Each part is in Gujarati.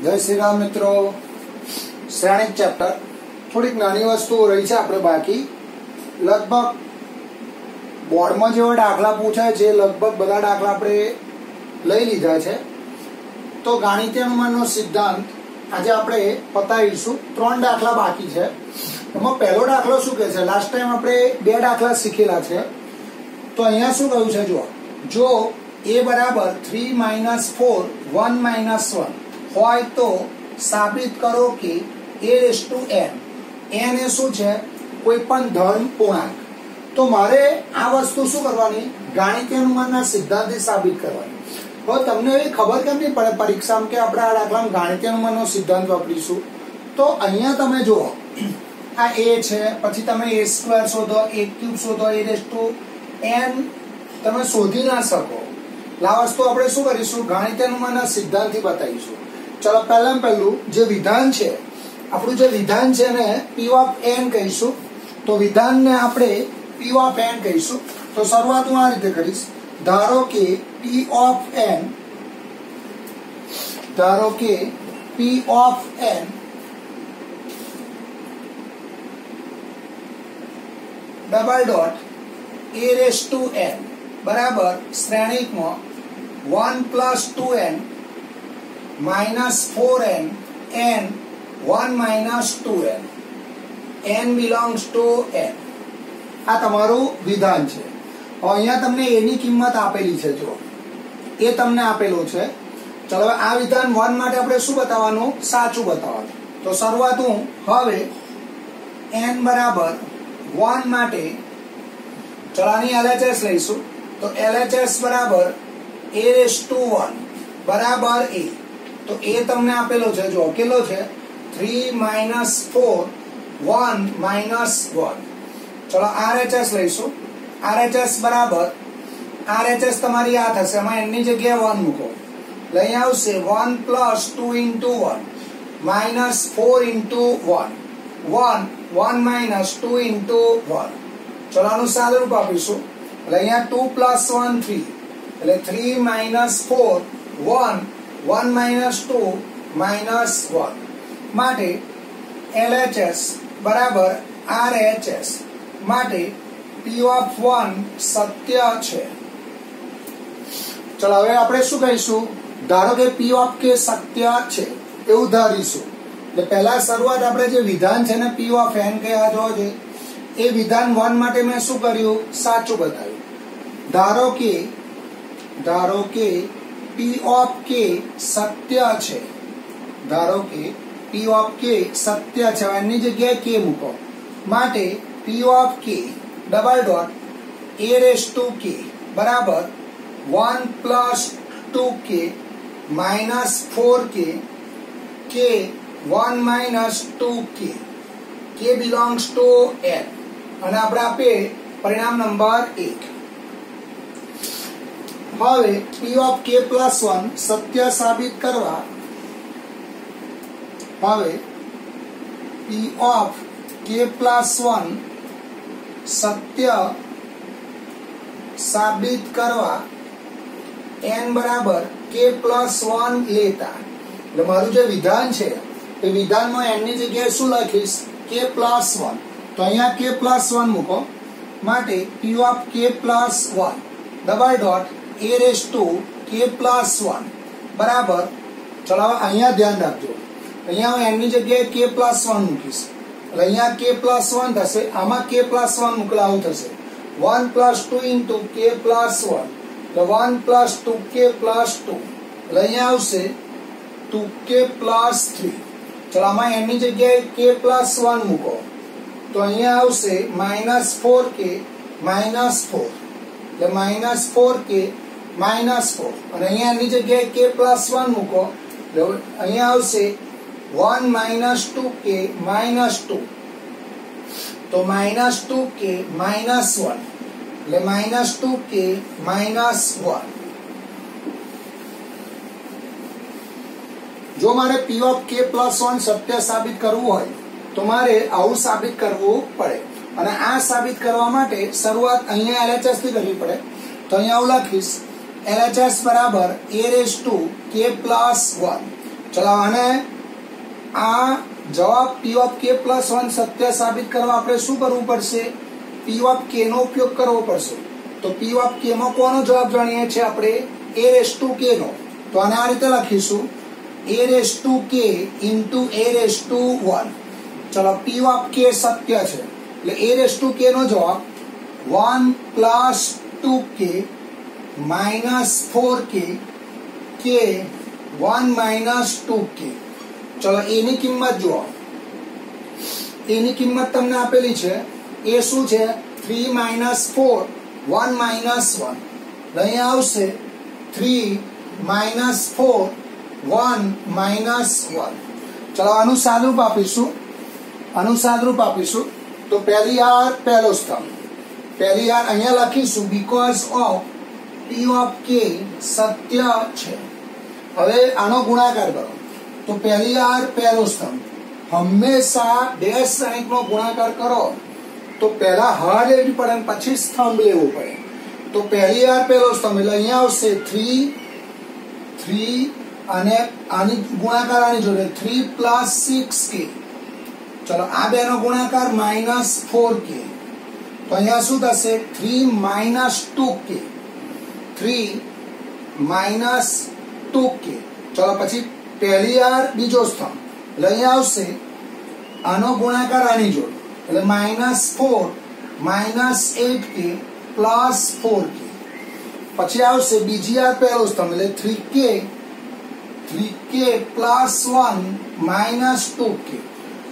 जय श्री राम मित्रों। श्रेणिक चैप्टर थोड़ी नानी वस्तुओं रही है अपने बाकी लगभग बोर्ड में जो दाखला पूछाय छे लगभग बधा दाखला आपणे लई लीधा छे। तो गणितीय अनुमाननो सिद्धांत आज आपणे पतावीशुं। 3 दाखला बाकी छे। एमां पहेलो दाखलो शुं कहे छे, लास्ट टाइम आपणे 2 दाखला शीखेला छे। तो अहींया शुं कह्युं छे, जो a बराबर 3 - 4 1 - 1 होय तो साबित करो कि a⁴n n ए शुं छे कोई पण धन पूर्णांक। तो मारे आ वस्तु शुं करवानी, गणितीय अनुमानना सिद्धांतथी साबित करवानी। હવે તમને એ ખબર કેમ નહીં પડે પરીક્ષામાં કે આપણે આ દાખલામાં ગાણિતીય અનુમાનનો સિદ્ધાંત વાપરીશું? તો અહીંયા તમે જુઓ આ a છે, પછી તમે a² શોધો, a³ શોધો, a⁴n તમે શોધી ના શકો। આ વસ્તુ આપણે શું કરીશું, ગાણિતીય અનુમાનના સિદ્ધાંતથી બતાવીશું। ચલો પહેલામાં પહેલું જે વિધાન છે, આપણું જે વિધાન છે ને p(n) કહીશું। તો વિધાનને આપણે p(n) કહીશું। તો શરૂઆત હું આ રીતે કરીશ। ધારો કે p(n) ડબલ ડોટ a⁴n बराबर श्रेणिकમાં 1 + 2n - 4n n 1 - 2n n belongs to n। આ તમારું વિધાન છે। અહીંયા તમને a ની કિંમત આપેલી છે, જો એ તમને આપેલું છે। ચલો હવે આ વિધાન 1 માટે આપણે શું બતાવવાનું, સાચું બતાવવાનું। તો શરૂઆત હું હવે n બરાબર 1 માટે ચલાની LHS લઈશું। तो LHS बराबर a⁴1 बराबर a। तो a तमने आपेलो छे, जो केलो छे 3 - 4 1 - 1। चलो RHS लईशुं। RHS बराबर RHS तमारी आ थशे, एमां n ની જગ્યાએ 1 મૂકો એટલે અહીં આવશે 1 + 2 * 1 - 4 * 1 1 1 - 2 * 1। चलो आनुं सादरूप आपीशुं। 2 + 1 3 એટલે 3 - 4 1 1 - 2 -1 માટે LHS બરાબર RHS માટે p(1) સત્ય છે। ચલો હવે આપણે શું કહીશું, ધારો કે p(k) સત્ય છે એવું ધારીશું। એટલે પહેલા શરૂઆત આપણે જે વિધાન છે ને p(n) કયા જોવો છે, એ વિધાન 1 માટે મેં શું કર્યું, સાચું બતાવ્યું। ધારો કે p(k) સત્ય છે, ધારો કે p(k) સત્ય છે, એની જગ્યાએ k મૂકો માટે p(k) ડબલ ડોટ a⁴k બરાબર 1 + 2k - 4k k 1 - 2k k belongs to n અને આપણે આપીએ પરિણામ નંબર 1। હવે p(k + 1) સત્ય સાબિત કરવા, હવે p(k + 1) સત્ય સાબિત કરવા n બરાબર k + 1 લેતા, એટલે મારું જે વિધાન છે એ વિધાનમાં n ની જગ્યાએ શું લખીશ, k + 1। તો અહીંયા k + 1 મૂકો માટે p(k + 1) ડબલ ડોટ a⁴k + 1 બરાબર। ચલો અહીંયા ધ્યાન રાખજો, અહીંયા હું n ની જગ્યાએ k + 1 મૂકીશ એટલે અહીંયા k + 1 થશે, આમાં k + 1 મૂકલા આવું થશે 1 + 2 * k + 1 તો 1 + 2k + 2 એટલે અહીંયા આવશે 2k + 3। ચલો આમાં n ની જગ્યાએ k + 1 મૂકો તો અહીંયા આવશે -4k - 4 એટલે -4k - 4 અને અહીંયા ની જગ્યાએ k + 1 મૂકો એટલે અહીંયા આવશે 1 - 2k - 2 તો -2k - 1 એટલે -2k - 1। જો મારે p(k + 1) સત્ય સાબિત કરવું હોય તો મારે આવું સાબિત કરવું પડે અને આ સાબિત કરવા માટે શરૂઆત અહીંયા LHS થી કરવી પડે। તો અહીંયા હું લખીશ LHS बराबर a⁴k + 1 चलो आने आ जवाब पी ऑफ के प्लस 1 सत्य साबित करवा આપણે શું કરવું પડશે? પી ઓફ કે નો ઉપયોગ કરવો પડશે. તો પી ઓફ કે માં કોનો જવાબ જાણીએ છીએ આપણે? a રેસ ટુ k નો. તો આને આ રીતે લખીશું a raise to k into a raise to 1. ચલો પી ઓફ કે સત્ય છે એટલે a રેસ ટુ k નો જવાબ 1 plus 2k minus 4k k 1 minus 2k. चलो ए ની કિંમત જુઓ. એ ની કિંમત તમને આપેલી છે. એ શું છે? 3 માઇનસ 4 1 માઇનસ 1. અહીં આવશે 3 માઇનસ 4 1 માઇનસ 1. ચલો આનું સાદુરૂપ આપીશું. તો પહેલી આર પહેલો સ્તંભ. પહેલી આર અહીંયા લખીશું બીકોઝ ઓફ પી ઓફ કે સત્ય છે. હવે આનો ગુણાકાર કરો. तो पहली आर पहलो स्तंभ. हमेशा डैश श्रेणिक नो गुणाकार करो तो पहला हार लेवी पड़े पछी स्तंभ लेवो पड़े. तो पहली आर पहलो स्तंभ એટલે અહીંયા આવશે 3 અને આની ગુણાકાર આની જોડે 3 પ્લસ 6k. ચલો આ બેનો ગુણાકાર માઈનસ 4k. તો અહીંયા શું થશે? 3 માઈનસ 2k 3 માઈનસ 2k. ચલો પછી पहली आर बीजो स्तंभ એટલે અહીંયા આવશે આનો ગુણાકાર આની જોડે એટલે -4 -8k પ્લસ 4k. પછી આવશે બીજી આર પહેલો સ્તંભ એટલે 3k પ્લસ 1 -2k.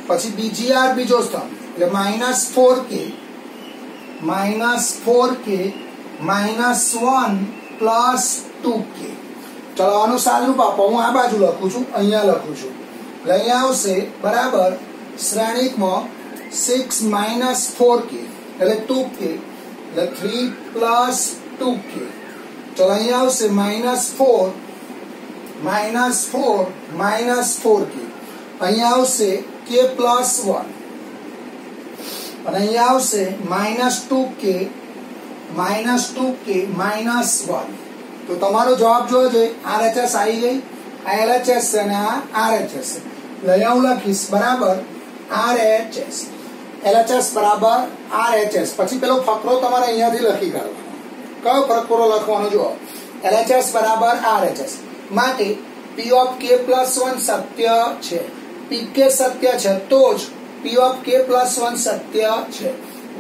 પછી બીજી આર બીજો સ્તંભ એટલે -4k -1 પ્લસ 2k. चलो આનું સાદુરૂપ આપો. હું આ બાજુ લખું છું, અહીંયા લખું છું. એટલે અહીંયા આવશે બરાબર શ્રેણિકમાં 6 માઇનસ 4k એટલે 2k એટલે 3 પ્લસ 2k. ચલો અહીંયા આવશે -4 -4k. અહીંયા આવશે k પ્લસ 1 અને અહીંયા આવશે -2k -1. तो તમારો જવાબ જોજો છે. RHS આવી ગઈ. આ LHS છે અને આ RHS છે. લઈ હું લખીશ બરાબર RHS. LHS બરાબર RHS. પછી પેલો ફકરો તમારે અહીંયાથી લખી કાઢવાનો. કયો ફકરો લખવાનો જુઓ? LHS બરાબર RHS. માટે P of k plus 1 સત્ય છે. PK સત્ય છે તો જ P of k plus 1 સત્ય છે.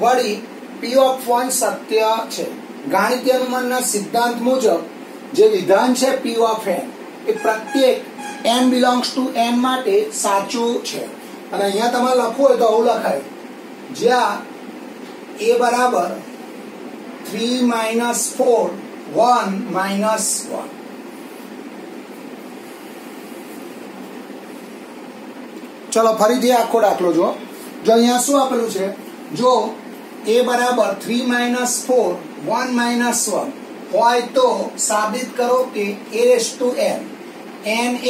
વળી P of 1 સત્ય છે. ગાણિતીય અનુમાનના સિદ્ધાંત મુજબ જે વિધાન છે P of n એ પ્રત્યેક n belongs to n માટે સાચું છે. અને અહીંયા તમારે લખવું હોય તો આવું લખાય જ્યાં a બરાબર 3 માઇનસ 4 1 માઇનસ 1. ચલો ફરીથી આખો દાખલો જો અહીંયા શું આપેલું છે? જો a બરાબર 3 માઇનસ 4 1 માઇનસ 1 હોય તો સાબિત કરો કે a રેસ ટુ n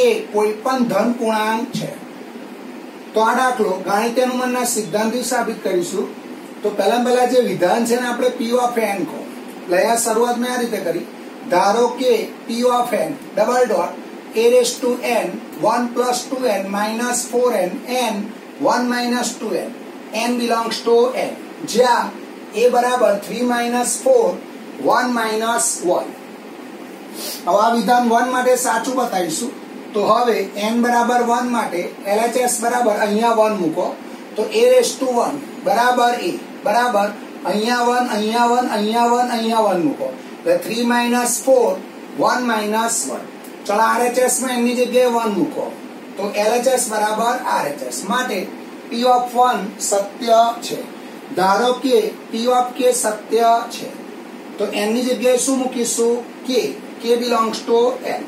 એ કોઈ પણ ધન પૂર્ણાંક છે. તો આ દાખલો ગાણિતીય અનુમાનના સિદ્ધાંતથી સાબિત કરીશું. તો પહેલા જે વિધાન છે ને આપણે P of n કહો. એટલે આ શરૂઆત મેં આ રીતે કરી. ધારો કે P of n double dot a raise to n 1 plus 2n minus 4n n 1 minus 2n n belongs to n જ્યાં a બરાબર 3 માઇનસ 4 1 માઇનસ 1. હવે આ વિધાન 1 માટે સાચું બતાવીશું. તો હવે n બરાબર 1 માટે LHS બરાબર અહીંયા 1 મૂકો તો a રેસ ટુ 1 બરાબર a બરાબર અહીંયા 1 અહીંયા 1 અહીંયા 1 અહીંયા 1 મૂકો એટલે 3 માઇનસ 4 1 માઇનસ 1. ચલો RHS માં એની જગ્યાએ 1 મૂકો તો LHS બરાબર RHS. માટે P of 1 સત્ય છે. ધારો કે P of k સત્ય છે તો n ની જગ્યાએ શું મૂકીશું? k belongs to n.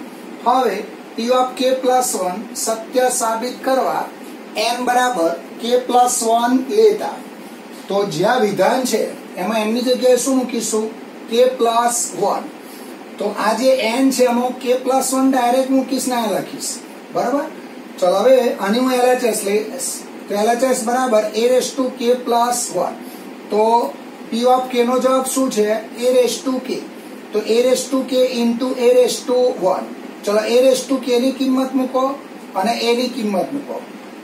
હવે P of k plus 1 સત્ય સાબિત કરવા n બરાબર k plus 1 લેતા તો જ્યાં વિધાન છે એમાં n ની જગ્યાએ શું મૂકીશું? k plus 1. તો આ જે n છે એમાં k plus 1 ડાયરેક્ટ મૂકીશ ના લખીશ બરાબર. ચલો હવે આની હું LHS લઈશ તો LHS બરાબર a raise to k plus 1. તો P of k નો જવાબ શું છે? a raise to k. તો a raise to k into a raise to 1. ચલો a રેસ ટુ k ની કિંમત મૂકો અને a ની કિંમત મૂકો.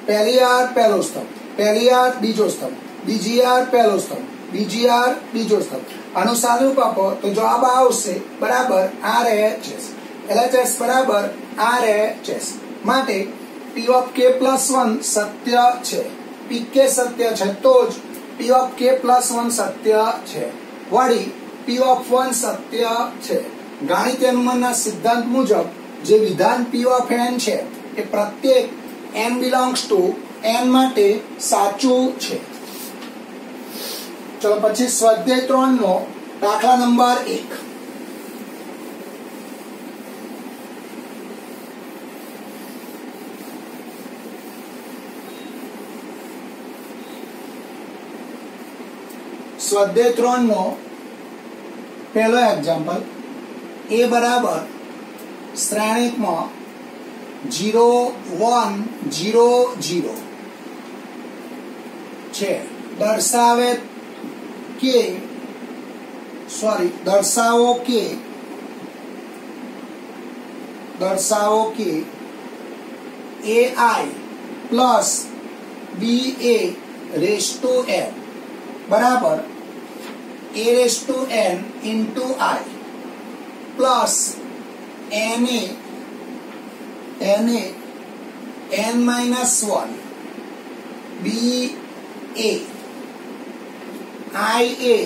પહેલી આર પહેલો સ્તંભ, પહેલી આર બીજો સ્તંભ, બીજી આર પહેલો સ્તંભ, બીજી આર બીજો સ્તંભ. આનું સાદુરૂપ આપો તો જવાબ આવશે બરાબર RHS. LHS બરાબર RHS. માટે P of k plus 1 સત્ય છે. pk સત્ય છે તો જ P of k plus 1 સત્ય છે. વળી P of 1 સત્ય છે. ગાણિતીય અનુમાનના સિદ્ધાંત મુજબ જે વિધાન P of n છે એ પ્રત્યેક n belongs to n માટે સાચું છે. ચલો પછી સ્વાધ્યાય 3 નો દાખલા નંબર 1. સ્વાધ્યાય 3 નો પહેલો એક્ઝામ્પલ a બરાબર શ્રેણિકમાં 0 1 0 0 છે. દર્શાવો કે ai plus ba raise to n બરાબર a raised to n into I plus na n minus 1 ba ia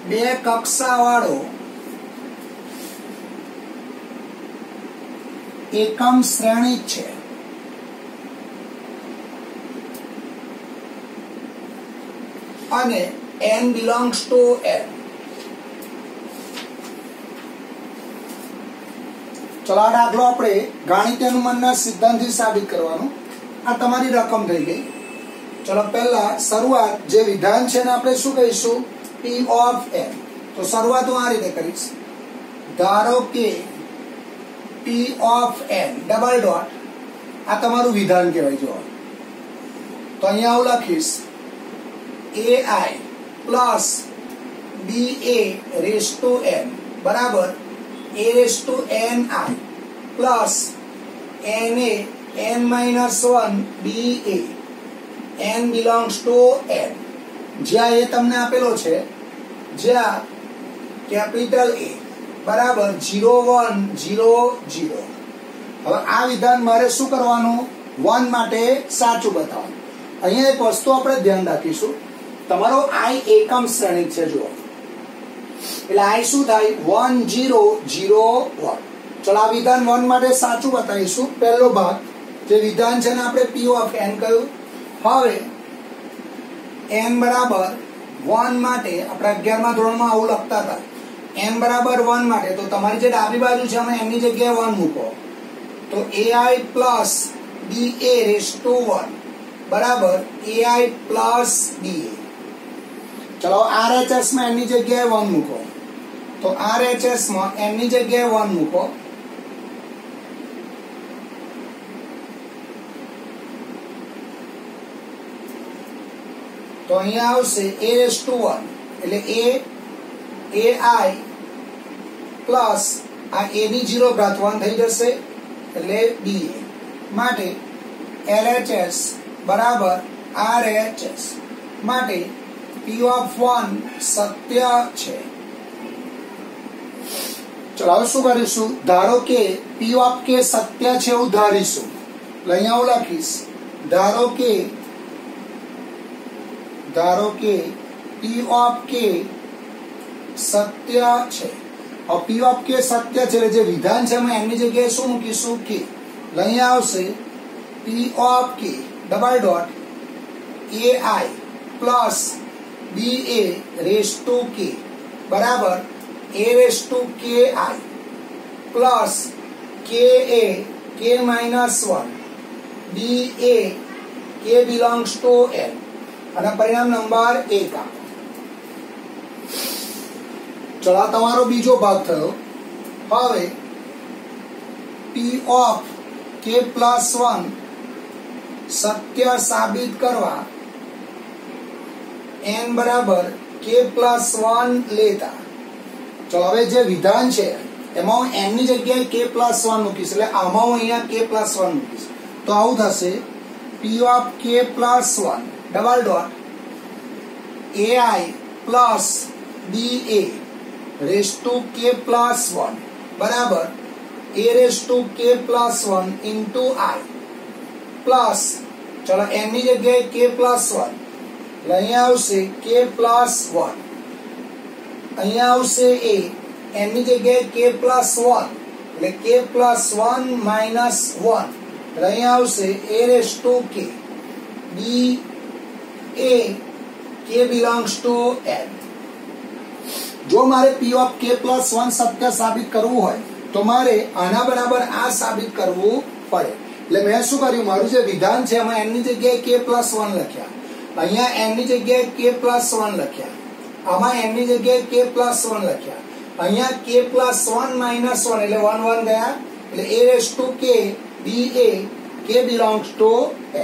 બે કક્ષાવાળો એકમ શ્રેણી છે. અને n belongs to n. ચલો આ દાખલો આપણે ગાણિતીય અનુમાનના સિદ્ધાંતથી સાબિત કરવાનો. આ તમારી રકમ થઈ ગઈ. ચલો પહેલા શરૂઆત જે વિધાન છે ને આપણે શું કહીશું? P of n. તો શરૂઆત હું આ રીતે કરીશ. ધારો કે P of n double dot આ તમારું વિધાન કહેવાય. જો તો અહીંયા હું લખીશ ai plus ba raised to n બરાબર a raised to ni plus na n minus 1 ba n belongs to n. જ્યાં એ તમને આપેલો છે, જ્યાં કેપિટલ A બરાબર 0 1 0 0. હવે આ વિધાન મારે શું કરવાનું? 1 માટે સાચું બતાવવાનું. અહીંયા એક વસ્તુ આપણે ધ્યાન રાખીશું. તમારો i એકમ શ્રેણિક છે. જુઓ એટલે i શું થાય? 1 0 0 1. ચલો આ વિધાન 1 માટે સાચું બતાવીશું. પહેલો ભાગ જે વિધાન છે ને આપણે P of n કહ્યું. હવે n બરાબર 1 માટે આપણે 11મા ધોરણમાં આવું લખતા હતા. n બરાબર 1 માટે તો તમારી જે ડાબી બાજુ છે અમે n ની જગ્યાએ 1 મૂકો તો ai plus ba raised to 1 બરાબર ai plus ba. ચલો RHS માં n ની જગ્યાએ 1 મૂકો તો RHS માં n ની જગ્યાએ 1 મૂકો તો અહીંયા આવશે a raised to 1 એટલે ai પ્લસ આ a ની 0 ઘાત 1 થઈ જશે એટલે ba માટે LHS બરાબર RHS માટે P of 1 સત્ય છે. ચલો હવે શું કરીશું? ધારો કે P of k સત્ય છે એવું ધારીશું. અહીંયા હું લખીશ ધારો કે P of k સત્ય છે. હવે P of k સત્ય છે એટલે જે વિધાન છે એમાં એની જગ્યાએ શું મૂકીશું? k. અહીંયા આવશે P of k double dot ai plus ba raised to k બરાબર a raised to ki plus ka k minus 1 ba k belongs to n અને પરિણામ નંબર 1 આપો. ચલો આ તમારો બીજો ભાગ થયો. હવે P of k plus 1 સત્ય સાબિત કરવા n બરાબર k plus 1 લેતા. ચલો હવે જે વિધાન છે એમાં હું n ની જગ્યાએ k પ્લસ 1 મૂકીશ, એટલે આમાં હું અહીંયા k પ્લસ 1 મૂકીશ, તો આવું થશે p of k plus 1 double dot ai plus ba raise to k plus 1 બરાબર a raise to k plus 1 into i plus, ચલો n ની જગ્યાએ k પ્લસ 1, એટલે અહીંયા આવશે k પ્લસ 1, અહીંયા આવશે a, n ની જગ્યાએ k પ્લસ 1 એટલે k પ્લસ 1 માઇનસ 1, એટલે અહીંયા આવશે a raise to k b a k belongs to n. જો મારે p ઓફ k પ્લસ 1 સત્ય સાબિત કરવું હોય તો મારે આના બરાબર આ સાબિત કરવું પડે. એટલે મેં શું કર્યું, મારું જે વિધાન છે એમાં n ની જગ્યાએ k પ્લસ 1 લખ્યા, અહીંયા n ની જગ્યાએ k પ્લસ 1 લખ્યા, આમાં n ની જગ્યાએ k પ્લસ 1 લખ્યા, અહીંયા k પ્લસ 1 માઇનસ 1 એટલે 1 1 ગયા, એટલે a raise to k b a k belongs to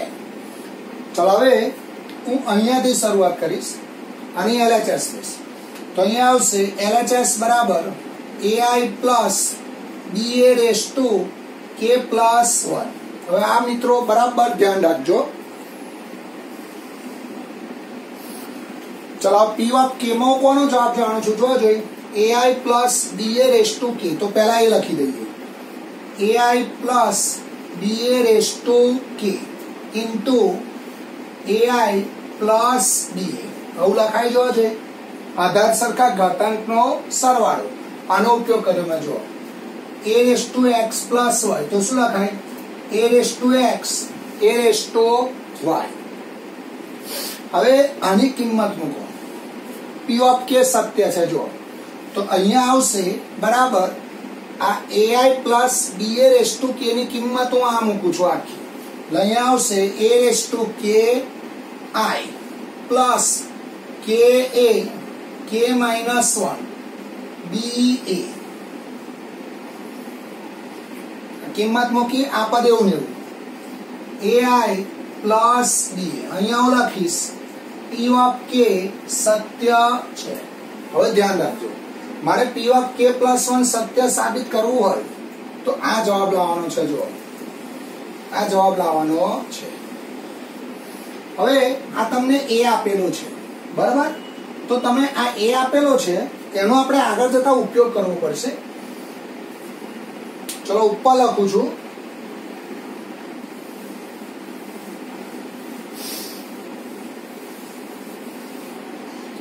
n. ચલો હવે હું અહીંયાથી શરૂઆત કરીશ, આની LHS લઈશ, તો અહીંયા આવશે LHS બરાબર ai plus ba raise to k plus 1. હવે આ મિત્રો બરાબર ધ્યાન રાખજો. ચલો p ઓફ k માં કોનો જવાબ જાણું છું, જોજો ai plus ba raise to k, તો પહેલા એ લખી દઈએ ai plus ba raise to k into ai plus ba, આવું લખાઈ જો છે આધાર સરખા ઘાતાંકનો સરવાળો. આનો ઉપયોગ કર્યો મેં, જો a raise to x plus y, તો શું લખાય a raise to x a raise to y. હવે આની કિંમત મૂકો, p ઓફ k સત્ય છે જો, તો અહીંયા આવશે બરાબર આ ai plus ba raise to k ની કિંમત હું આ મૂકું છું આખી, એટલે અહીંયા આવશે a raise to k i plus k a k minus 1 b a, કિંમત મૂકી આ પદ એવું ને એવું ai પ્લસ b, અહીંયા હું લખીશ p ઓફ k સત્ય છે. હવે ધ્યાન રાખજો, મારે p ઓફ k પ્લસ 1 સત્ય સાબિત કરવું હોય તો આ જવાબ લાવવાનો છે, જો આ જવાબ લાવવાનો છે. હવે આ તમને a આપેલો છે બરાબર, તો તમે આ a આપેલો છે એનો આપણે આગળ જતા ઉપયોગ કરવો પડશે. ચલો ઉપર લખું છું,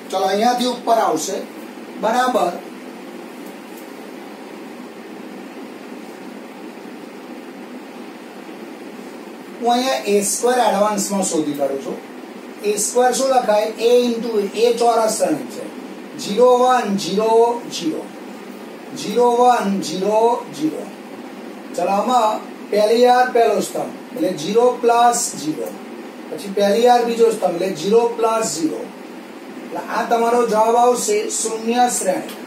ચલો અહીંયાથી ઉપર આવશે બરાબર હું અહીંયા a સ્ક્વેર એડવાન્સમાં શોધી કાઢું છું. a સ્ક્વેર શું લખાય, a ઇન્ટુ a ચોરસ શ્રેણી છે, 0 1 0 0 0 1 0 0. ચલો આમાં પહેલી યાર પહેલો સ્તંભ એટલે 0 પ્લસ 0, પછી પહેલી યાર બીજો સ્તંભ એટલે 0 પ્લસ 0, એટલે આ તમારો જવાબ આવશે શૂન્ય શ્રેણી.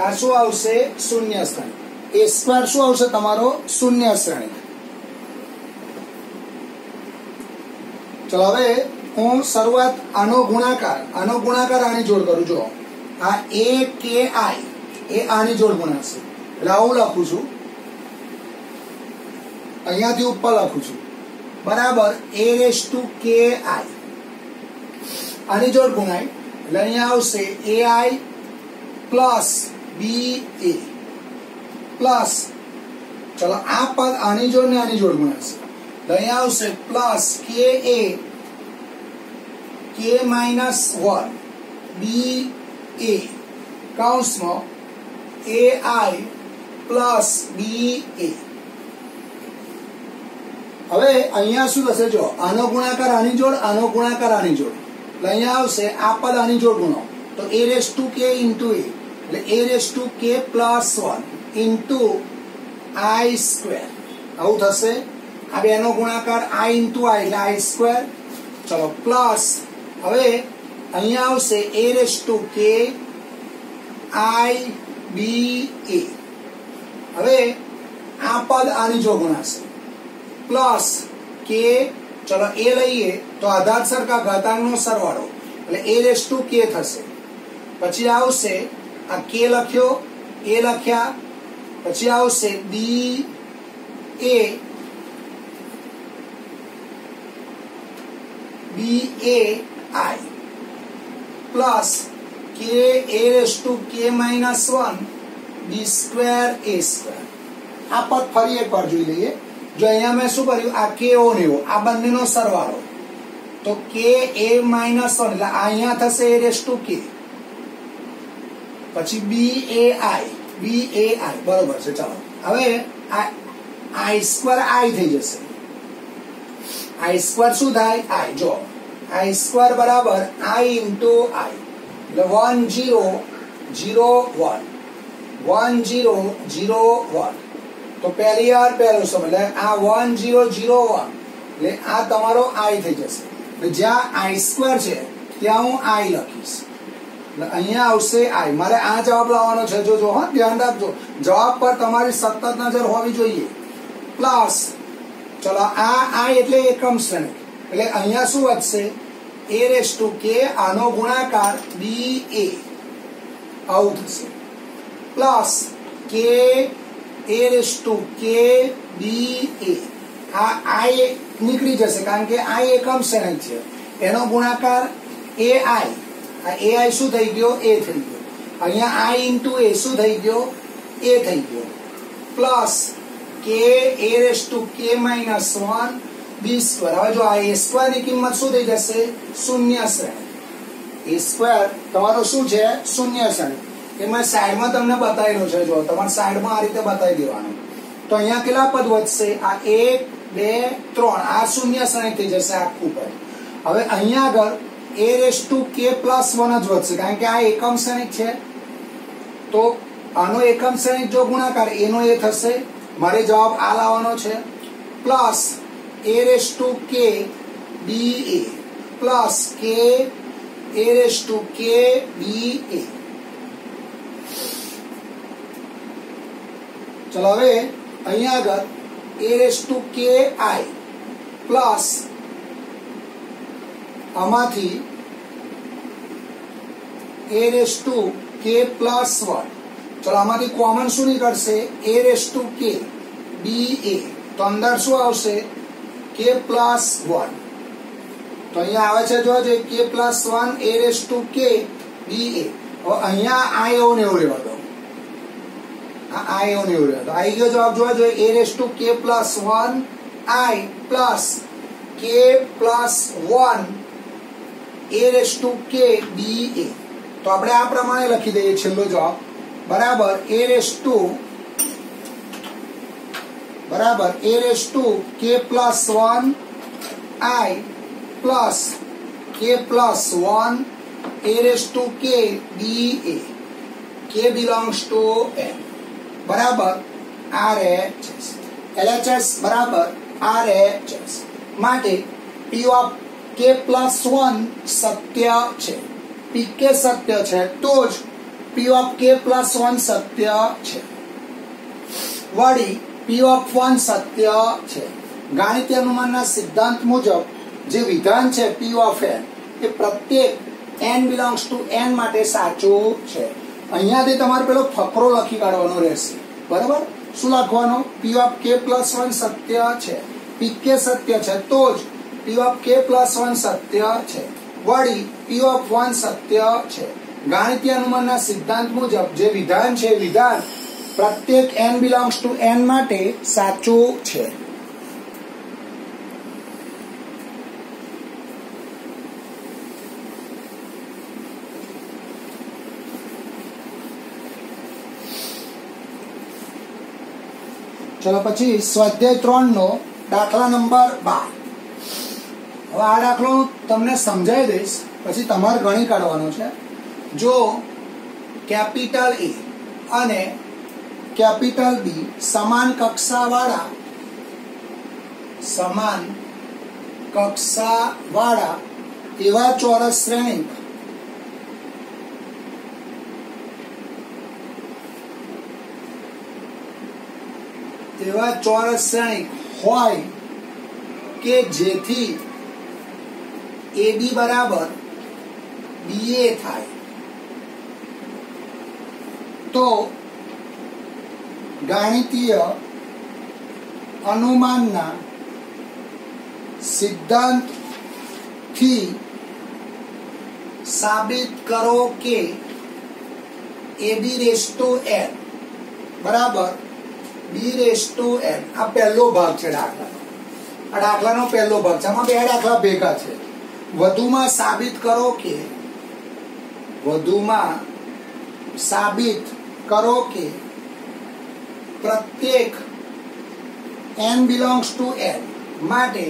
આ શું આવશે, શૂન્ય શ્રેણી. a સ્ક્વેર શું આવશે તમારો, શૂન્ય શ્રેણી. ચલો હવે હું શરૂઆત આનો ગુણાકાર આની જોડ કરું. જો આ a k i એ આની જોડ ગુણાશે, એટલે આવું લખું છું, અહીંયાથી ઉપર લખું છું બરાબર a raise to k i, આની જોડ ગુણાય એટલે અહીંયા આવશે ai પ્લસ ba પ્લસ, ચલો આ પદ આની જોડ ને આની જોડ ગુણાશે, અહીંયા આવશે plus ka k minus 1 ba કૌંસમાં ai પ્લસ ba. હવે અહીંયા શું થશે, જો આનો ગુણાકાર આની જોડ, આનો ગુણાકાર આની જોડ, એટલે અહીંયા આવશે આ પદ આની જોડ ગુણો તો a raise to k into a, એટલે a raise to k plus 1 into i square, આવું થશે. આ બેનો ગુણાકાર i ઇન્ટુ i એટલે i સ્ક્વેર. ચલો પ્લસ, હવે અહીંયા આવશે a raise to k i b a, હવે આ પદ આની જો ગુણાશે પ્લસ k, ચલો a લઈએ તો આધાર સરખા ઘાતાંકનો સરવાળો એટલે a રેસ ટુ k થશે. પછી આવશે આ k લખ્યો ए लख्या पछी आवशे बी ए आई प्लस के ए रेस टू के minus 1 B square A square. आ पद फरी एक बार જોઈ લઈએ। જો અહીંયા મેં શું કર્યું, આ કે ઓ ને ઓ આ બંનેનો સરવાળો, તો કે એ માઇનસ 1 એટલે અહીંયા થશે એ રેસ ટુ કે, પછી બી એ આઈ બરોબર છે। ચાલો હવે આ આઈ સ્ક્વેર આઈ થઈ જશે, આઈ સ્ક્વેર શું થાય આઈ, જો આઈ સ્ક્વેર બરાબર આઈ ઇન્ટુ આઈ એટલે 1 0 0 1 1 0 0 1 તો પહેલી વાર પહેલો સમ એટલે આ 1 0 0 1 એટલે આ તમારો આઈ થઈ જશે। એટલે જ્યાં આઈ સ્ક્વેર છે ત્યાં હું આઈ લખીશ, એટલે અહીંયા આવશે આઈ। મારે આ જવાબ લાવવાનો છે, જો હા ધ્યાન રાખજો, જવાબ પર તમારી સતત નજર હોવી જોઈએ। પ્લસ ચલો આ આઈ એટલે એકમ શ્રેણી, એટલે અહીંયા શું વધશે એ રેસ ટુ કે આનો ગુણાકાર બી એ આવું થશે, પ્લસ કે એ રેસ ટુ કે બી એ આ આઈ નીકળી જશે કારણ કે આઈ એકમ શ્રેણી છે, એનો ગુણાકાર એ આઈ, આ એ આઈ શું થઈ ગયો એ થઈ ગયો, અહીંયા આઈ ઇન્ટુ એ શું થઈ ગયો એ થઈ ગયો, પ્લસ કે એ રેસ ટુ કે માઇનસ 1 બી સ્ક્વેર। હવે જો આ એ સ્ક્વેર ની કિંમત શું થઈ જશે શૂન્ય શ્રેણી, એ સ્ક્વેર તમારો શું છે શૂન્ય શ્રેણી, એ મેં સાઈડમાં તમને બતાવેલું છે, જો તમારે સાઈડમાં આ રીતે બતાવી દેવાનું। તો અહીંયા કેટલા પદ વધશે, આ 1 2 3 આ શૂન્ય શ્રેણી થઈ જશે આખું પદ। હવે અહીંયા આગળ એ રેસ ટુ કે પ્લસ 1 જ વધશે કારણ કે આ એકમ શ્રેણી છે, તો આનો એકમ શ્રેણી જો ગુણાકાર એનો એ થશે, મારે જવાબ આ લાવવાનો છે, પ્લસ એ રેસ ટુ કે બી એ પ્લસ કે એ રેસ ટુ કે બી એ। ચલો હવે અહીંયા આગળ એ રેસ ટુ કે આઈ પ્લસ આમાંથી એ રેસ ટુ કે પ્લસ 1, ચલો આમાંથી કોમન શું નીકળશે એ રેસ ટુ કે બી એ, તો અંદર શું આવશે કે પ્લસ 1, તો અહીંયા આવે છે જો કે પ્લસ 1 એ રેસ ટુ કે બી એ। હવે અહીંયા આ એવું ને એવું લેવા દો, આ એવું ને એવું લેવા દો, આવી ગયો જવાબ જોવા જોઈએ એ રેસ ટુ કે પ્લસ 1 આઈ પ્લસ કે પ્લસ 1 એ રેસ ટુ કે બી એ। તો આપણે આ પ્રમાણે લખી દઈએ છેલ્લો જવાબ બરાબર એ રેસ ટુ કે પ્લસ 1 આઈ પ્લસ કે પ્લસ 1 એ રેસ ટુ કે બી એ, કે બિલોંગ્સ ટુ એન બરાબર RHS, LHS બરાબર RHS માટે P ઓફ કે પ્લસ 1 સત્ય છે, PK સત્ય છે તો જ P ઓફ કે પ્લસ 1 સત્ય છે, વળી P ઓફ 1 સત્ય છે। ગાણિતીય અનુમાનના સિદ્ધાંત મુજબ જે વિધાન છે P ઓફ n એ પ્રત્યેક n બિલોંગ્સ ટુ n માટે સાચું છે। અહીંયાથી તમારે પેલો ફકરો લખી કાઢવાનો રહેશે, બરાબર? શું લખવાનો? P ઓફ કે પ્લસ 1 સત્ય છે, PK સત્ય છે તો જ P ઓફ કે પ્લસ 1 સત્ય છે, વળી P ઓફ 1 સત્ય છે। ગાણિતીય અનુમાનના સિદ્ધાંત મુજબ જે વિધાન છે વિધાન પ્રત્યેક n બિલોંગ્સ ટુ n માટે સાચું છે। ચલો પછી સ્વાધ્યાય 3 નો દાખલા નંબર 12। હવે આ દાખલો તમને સમજાવી દઈશ પછી તમારે ગણી કાઢવાનો છે। જો કેપિટલ A અને કેપિટલ B સમાન કક્ષાવાળા એવા ચોરસ શ્રેણી હોય કે જેથી AB બરાબર BA થાય, તો ગાણિતીય અનુમાનના સિદ્ધાંતથી સાબિત કરો કે ab⁴n બરાબર b⁴n આ પહેલો ભાગ છે દાખલાનો. આ દાખલાનો પહેલો ભાગ છે. આમાં બે દાખલા ભેગા છે. વધુમાં સાબિત કરો કે પ્રત્યેક n belongs to n માટે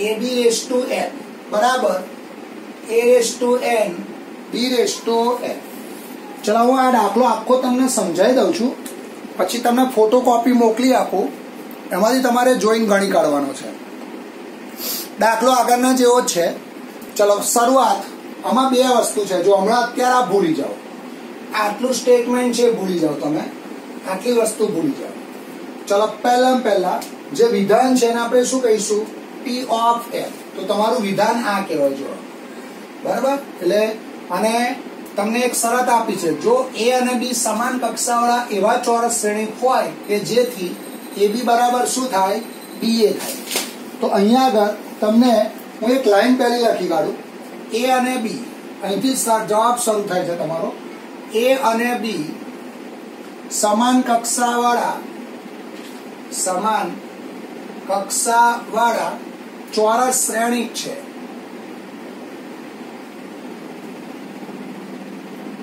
ab⁴n બરાબર a⁴n b⁴n. ચલો હું આ દાખલો આખો તમને સમજાવી દઉં છું, પછી તમને ફોટોકોપી મોકલી આપું, એમાંથી તમારે જોઈને ગણી કાઢવાનો છે. દાખલો આગળના જેવો જ છે. ચલો શરૂઆત. આમાં બે વસ્તુ છે. જો હમણાં અત્યારે આ ભૂલી જાઓ, આટલું સ્ટેટમેન્ટ છે ભૂલી જાઓ, તમે આટલી વસ્તુ ભૂલી જાઓ. ચલો પહેલા જે વિધાન છે એને આપણે શું કહીશું? p of n. તો તમારું વિધાન આ કહેવાય. જો બરાબર. એટલે અને તમને એક શરત આપી છે, જો a અને b સમાન કક્ષાવાળા એવા ચોરસ શ્રેણિક હોય કે જેથી ab બરાબર શું થાય? ba થાય. તો અહીંયા આગળ તમને હું એક લાઈન પહેલી લખી કાઢું. a અને b, અહીંથી જવાબ શરૂ થાય છે તમારો. a અને b સમાન કક્ષાવાળા ચોરસ શ્રેણિક છે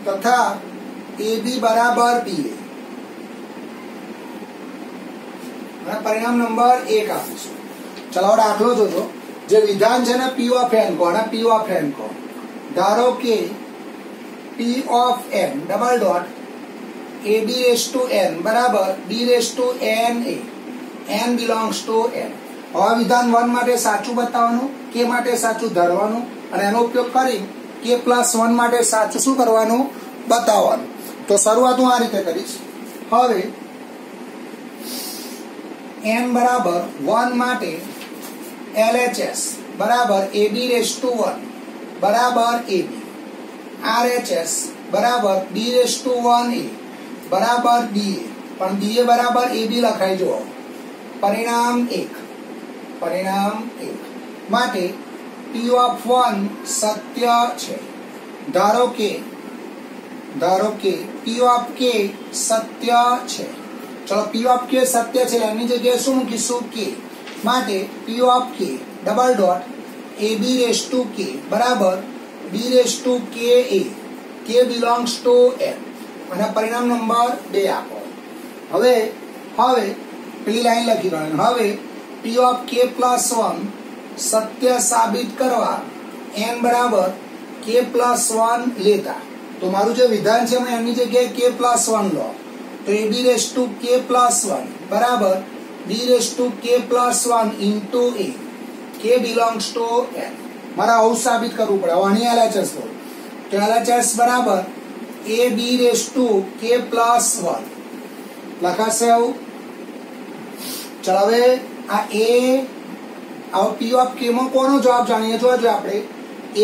તથા ab બરાબર ba. અને પરિણામ નંબર 1 આપીશું. ચલો દાખલો જોજો. જે વિધાન છે ને p of n કહો, અને p of n કહો. ધારો કે p of n double dot ab⁴n બરાબર b⁴n n belongs to n. હવે વિધાન 1 માટે સાચું બતાવવાનું, k માટે સાચું ધરવાનું, અને એનો ઉપયોગ કરી k+1 માટે સાચું શું કરવાનું? બતાવવાનું. તો શરૂઆત હું આ રીતે કરીશ. હવે n બરાબર 1 માટે LHS બરાબર ab⁴1 બરાબર ab, RHS બરાબર b⁴1a બરાબર ba, પણ ba બરાબર ab લખાઈ જુઓ. પરિણામ 1 માટે p of 1 સત્ય છે. ધારો કે p of k સત્ય છે. ચલો p of k સત્ય છે, એની જગ્યાએ શું મૂકીશું? k. માટે p of k double dot ab⁴k બરાબર b⁴ka, k belongs to n. અને પરિણામ નંબર 2 આપો. હવે પેલી લાઈન લખી કાઢો. હવે p of k+1 સત્ય સાબિત કરવા n બરાબર k+1 લેતા. તો મારું જે વિધાન છે એની જગ્યાએ k+1 લો. તો ab⁴k+1 બરાબર b⁴k+1 into a, k belongs to n. મારે આવું સાબિત કરવું પડે. હવે અહીં LHS લો. તો LHS બરાબર ab⁴k+1 લખાશે આવું. ચલો હવે આ p of k માં કોનો જવાબ જાણીએ જોજો આપણે?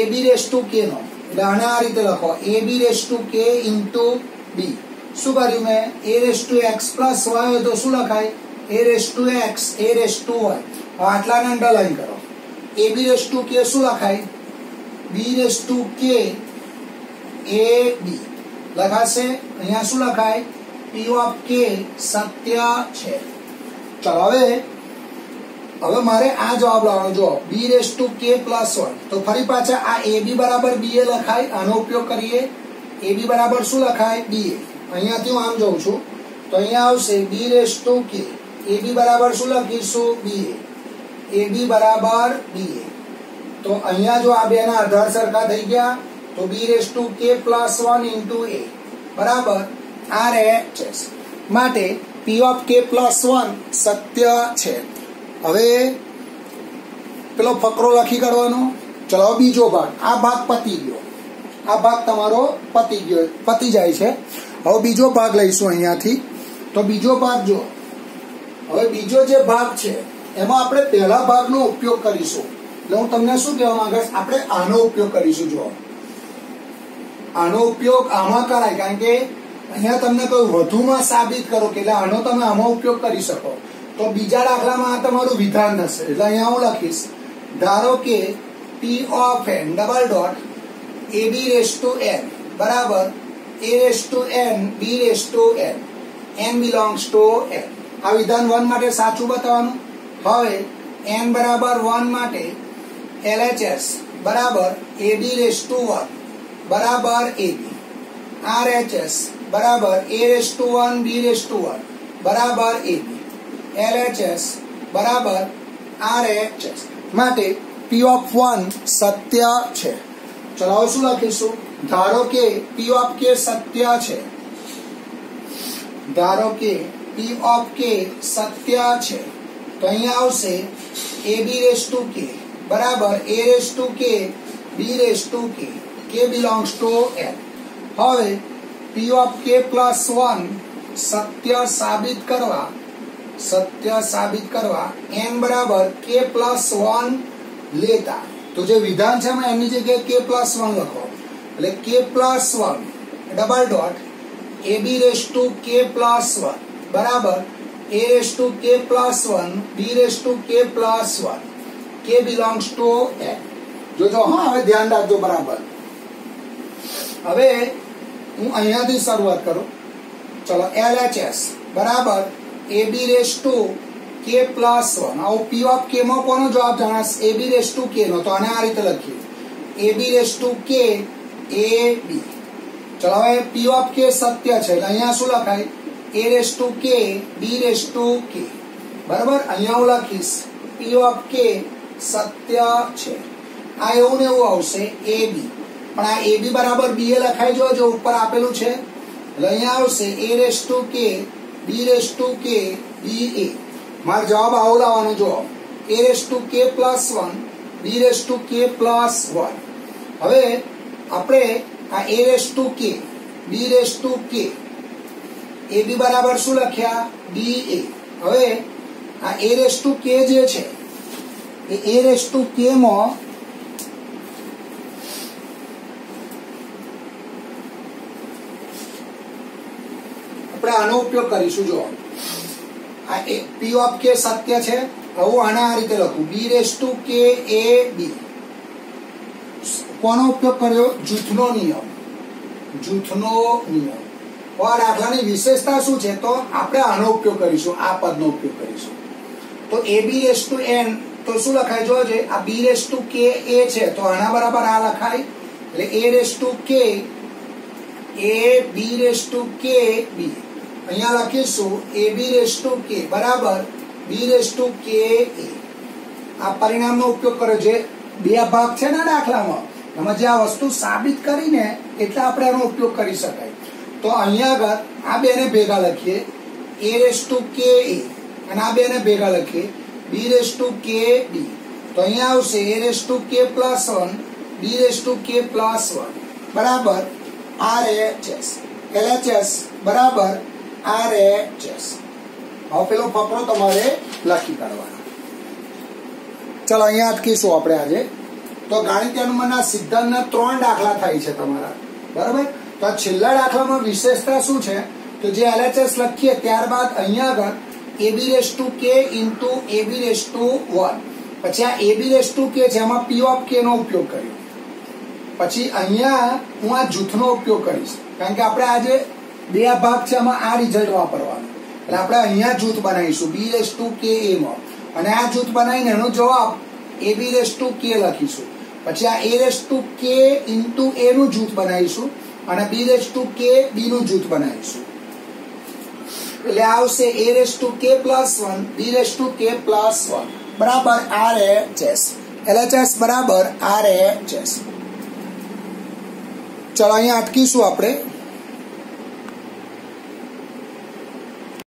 ab⁴k નો. એટલે આને આ રીતે લખો ab⁴k into b. શું કર્યું મેં? ax+y હોય તો શું લખાય? ax a⁴y. આટલાને અંડરલાઈન કરો. ab⁴k શું લખાય? b⁴k ab લખાશે. અહીંયા શું લખાય? p of k સત્ય છે. ચલો હવે મારે આ જવાબ લાવવાનો. જો b⁴k+1, તો ફરી પાછા આ ab બરાબર ba લખાય. આનો ઉપયોગ કરીએ. ab બરાબર શું લખાય? ba. અહીંયાથી હું આમ જોઉં છું તો અહીંયા આવશે b⁴k. ab બરાબર શું લખીશું? ba. ab બરાબર ba. તો અહીંયા જો આ બેના આધાર સરખા થઈ ગયા તો b⁴k+1 into a બરાબર RHS. માટે p of k+1 સત્ય છે. હવે પેલો ફકરો લખી કાઢવાનો. ચલો બીજો ભાગ. આ ભાગ પતી ગયો. આ ભાગ તમારો પતી જાય છે. હવે બીજો ભાગ લઈશું અહીંયાથી. તો બીજો ભાગ જો. હવે બીજો જે ભાગ છે એમાં આપણે પહેલા ભાગનો ઉપયોગ કરીશું. એટલે હું તમને શું કહેવા માંગુ? આપણે આનો ઉપયોગ કરીશું. જો આનો ઉપયોગ આમાં કરાય, કારણ કે અહીંયા તમને કહ્યું વધુમાં સાબિત કરો કે એટલે આનો તમે આમાં ઉપયોગ કરી શકો તો બીજા દાખલામાં આ તમારું વિધાન થશે એટલે અહીંયા હું લખીશ ધારો કે p of n double dot ab raise to n બરાબર a raise to n b raise to n n belongs to n આ વિધાન 1 માટે સાચું બતાવવાનું હવે n બરાબર 1 માટે LHS બરાબર ab રેઝ ટુ 1 બરાબર ab RHS બરાબર a raise to 1 b raise to 1 બરાબર ab LHS બરાબર RHS માટે p of 1 સત્ય છે ચલો શું લખીશું ધારો કે p of k સત્ય છે ધારો કે p of k સત્ય છે તો અહીંયા આવશે ab રેઝ ટુ k બરાબર a raise to k b raise to k k belongs to n હવે p of k પ્લસ 1 સત્ય સાબિત કરવા n બરાબર k પ્લસ 1 લેતા તો જે વિધાન છે એમાં એની જગ્યાએ k પ્લસ 1 લખો એટલે k plus 1 double dot ab raise to k plus 1 બરાબર a raise to k plus 1 b raise to k plus 1 k belongs to n જોજો હા હવે ધ્યાન રાખજો બરાબર હવે હું અહીંયાથી શરૂઆત કરું ચલો LHS બરાબર ab raise to k plus 1 આવો p of k માં કોનો જવાબ જણાશે ab રેઝ ટુ k નો તો આને આ રીતે લખીએ ab raise to k ab ચલો હવે p of k સત્ય છે એટલે અહીંયા શું લખાય a raise to k b raise to k બરાબર અહીંયા હું લખીશ p of k સત્ય છે આ એવું ને એવું આવશે ab પણ આ ab બરાબર b એ લખાઈ જો ઉપર આપેલું છે એટલે અહીંયા આવશે a raise to k b raise to k b a મારો જવાબ આવો લાવવાનો જો a raise to k plus 1 b raise to k plus 1 હવે આપણે આ a raise to k b raise to k ab બરાબર શું લખ્યા b a હવે આ a રેઝ ટુ k જે છે એ a રેઝ ટુ k માં આપણે આનો ઉપયોગ કરીશું જો આ p of k સત્ય છે હવે આના આ રીતે લખું b raise to k a b કોનો ઉપયોગ કર્યો જૂથનો નિયમ આ દાખલાની વિશેષતા શું છે તો આપણે આનો ઉપયોગ કરીશું આ પદનો ઉપયોગ કરીશું તો ab રેઝ ટુ n તો શું લખાય જોજે આ b raise to k a છે તો આના બરાબર આ લખાય એટલે a raise to k a b raise to k b અહીંયા લખીશું ab રેઝ ટુ k બરાબર b raise to k a આ પરિણામનો ઉપયોગ કર્યો જે બે ભાગ છે ને દાખલામાં એમાં જે આ વસ્તુ સાબિત કરીને એટલે આપણે આનો ઉપયોગ કરી શકાય તો અહીંયા આગળ આ બેને ભેગા લખીએ a raise to k a અને આ બેને ભેગા લખીએ b raise to k b તો અહીંયા આવશે a raise to k plus 1 b raise to k plus 1 બરાબર RHS LHS બરાબર RHS હવે પેલો ફકરો તમારે લખી કાઢવાનો ચલો અહીંયા અટકીશું આપણે આજે તો ગાણિતીય અનુમાનના સિદ્ધાંતના 3 દાખલા થાય છે તમારા બરાબર તો આ છેલ્લા દાખલામાં વિશેષતા શું છે તો જે LHS લખીએ ત્યારબાદ અહીંયા આગળ ab raise to k into ab raise to 1 પછી આ ab રેઝ ટુ k છે એમાં p of k નો ઉપયોગ કર્યો પછી અહીંયા હું આ જૂથનો ઉપયોગ કરીશ કારણ કે આપણે આજે બે ભાગ છે એમાં આ રિઝલ્ટ વાપરવાનો એટલે આપણે અહીંયા જૂથ બનાવીશું b raise to k a માં અને આ જૂથ બનાવીને એનો જવાબ ab રેઝ ટુ k લખીશું પછી આ a raise to k into a નું જૂથ બનાવીશું અને b raise to k b નું જૂથ બનાવીશું એટલે આવશે a raise to k plus 1 b raise to k plus 1 બરાબર RHS LHS બરાબર RHS ચલો અહીંયા અટકીશું આપણે